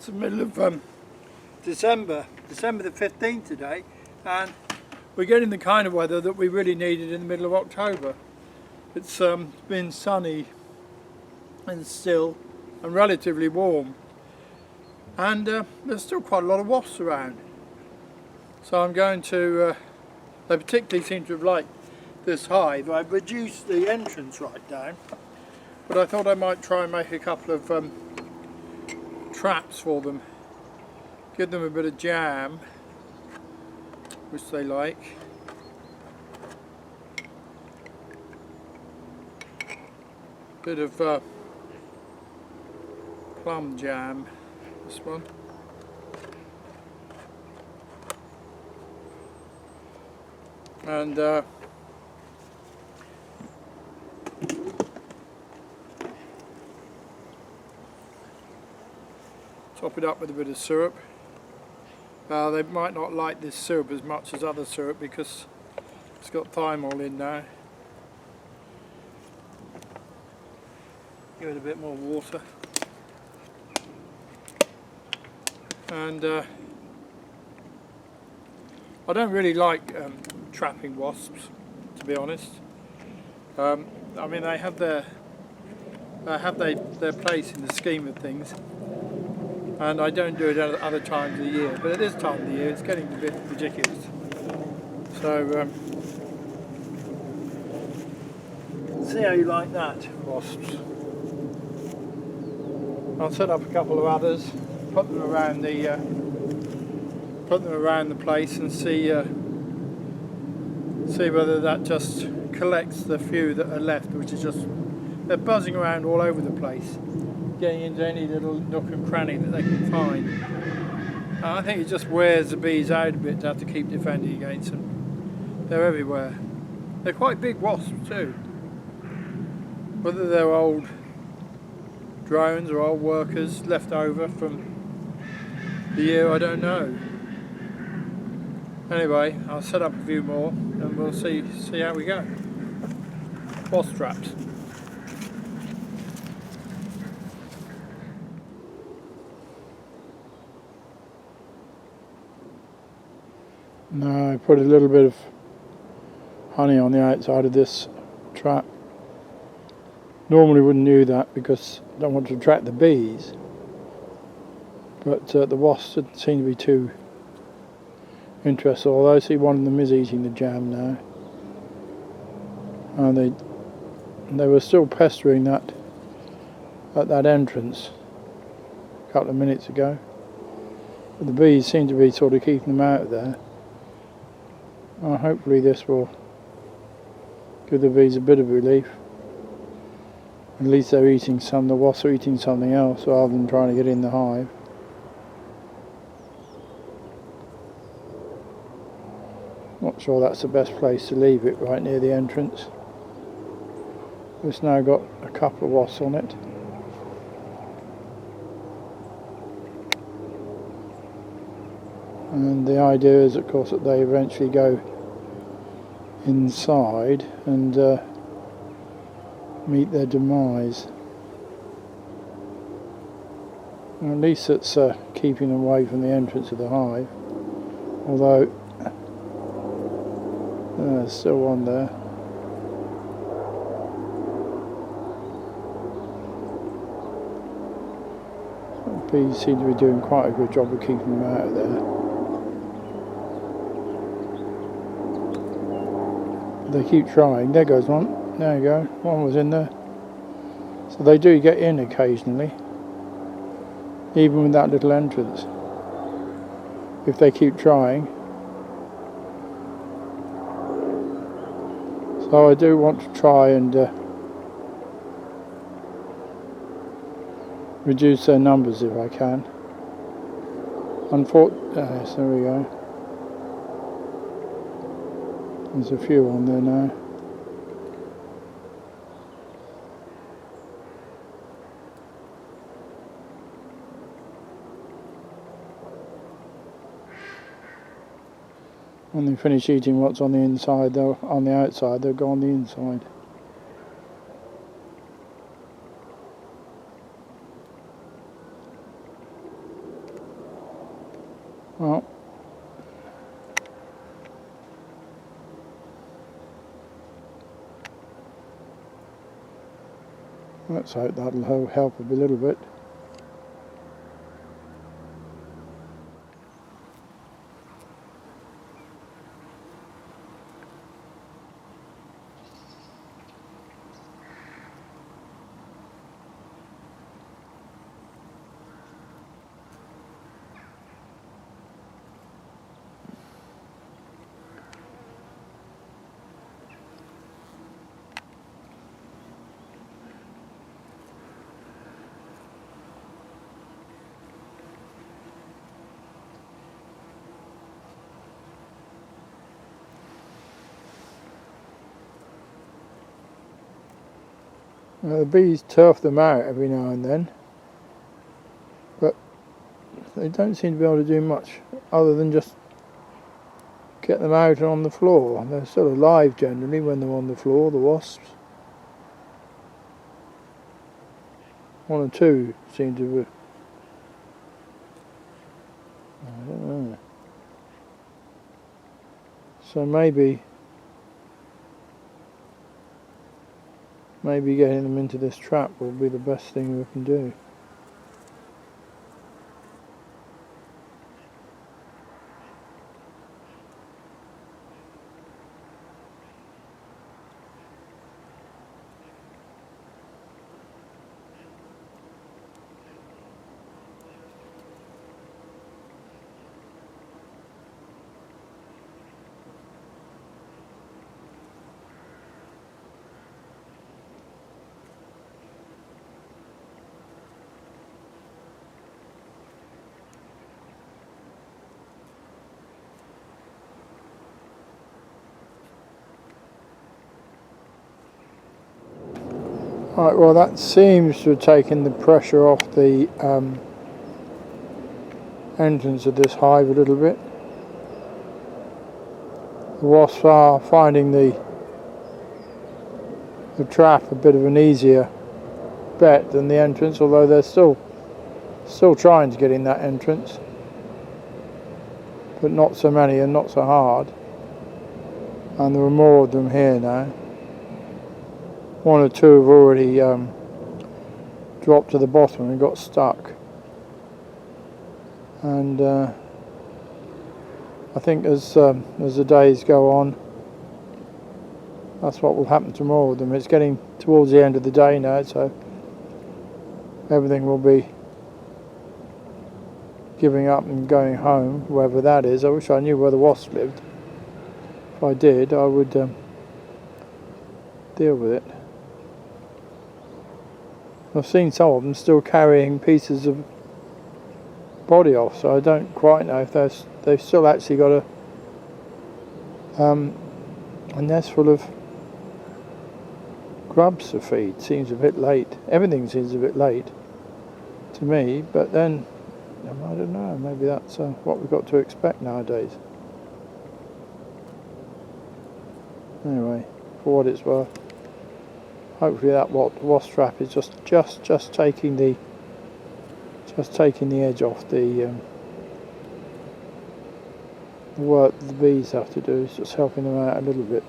It's the middle of December the 15th today, and we're getting the kind of weather that we really needed in the middle of October. It's been sunny and still and relatively warm, and there's still quite a lot of wasps around. So I'm going to, they particularly seem to have liked this hive. I've reduced the entrance right down, but I thought I might try and make a couple of traps for them. Give them a bit of jam, which they like. Bit of plum jam, this one. And top it up with a bit of syrup. They might not like this syrup as much as other syrup because it's got thymol in now. Give it a bit more water. And I don't really like trapping wasps, to be honest. I mean, they have their place in the scheme of things, and I don't do it at other times of the year. But at this time of the year, it's getting a bit ridiculous. So see how you like that, wasps. I'll set up a couple of others, put them around the place, and see whether that just collects the few that are left, which is just, they're buzzing around all over the place, getting into any little nook and cranny that they can find. And I think it just wears the bees out a bit to have to keep defending against them. They're everywhere. They're quite big wasps too. Whether they're old drones or old workers left over from the year, I don't know. Anyway, I'll set up a few more and we'll see how we go. Wasp traps. Now I put a little bit of honey on the outside of this trap. Normally wouldn't do that because I don't want to attract the bees, but the wasps didn't seem to be too interested, although I see one of them is eating the jam now. And they were still pestering that at that entrance a couple of minutes ago, but the bees seem to be sort of keeping them out of there. Hopefully this will give the bees a bit of relief. At least they're eating some, the wasps are eating something else rather than trying to get in the hive. Not sure that's the best place to leave it, right near the entrance. It's now got a couple of wasps on it. And the idea is, of course, that they eventually go inside and meet their demise. Well, at least it's keeping them away from the entrance of the hive, although there's still one there. The bees seem to be doing quite a good job of keeping them out of there. They keep trying. There goes one. There you go. One was in there. So they do get in occasionally, even with that little entrance, if they keep trying. So I do want to try and reduce their numbers if I can. Yes, there we go. There's a few on there now. When they finish eating what's on the inside, on the outside, they'll go on the inside. Well, let's hope that'll help a little bit. The bees turf them out every now and then, but they don't seem to be able to do much other than just get them out on the floor. They're still alive generally when they're on the floor, the wasps. One or two seem to be, I don't know. So maybe getting them into this trap will be the best thing we can do. Right, well that seems to have taken the pressure off the entrance of this hive a little bit. The wasps are finding the trap a bit of an easier bet than the entrance, although they're still trying to get in that entrance, but not so many and not so hard. And there are more of them here now. One or two have already dropped to the bottom and got stuck. And I think as the days go on, that's what will happen to more of them. It's getting towards the end of the day now, so everything will be giving up and going home, wherever that is. I wish I knew where the wasps lived. If I did, I would deal with it. I've seen some of them still carrying pieces of body off, so I don't quite know if they've still actually got a nest full of grubs to feed. Seems a bit late. Everything seems a bit late to me, but then I don't know, maybe that's what we've got to expect nowadays. Anyway, for what it's worth, hopefully that wasp trap is just taking the edge off the work that the bees have to do. It's just helping them out a little bit.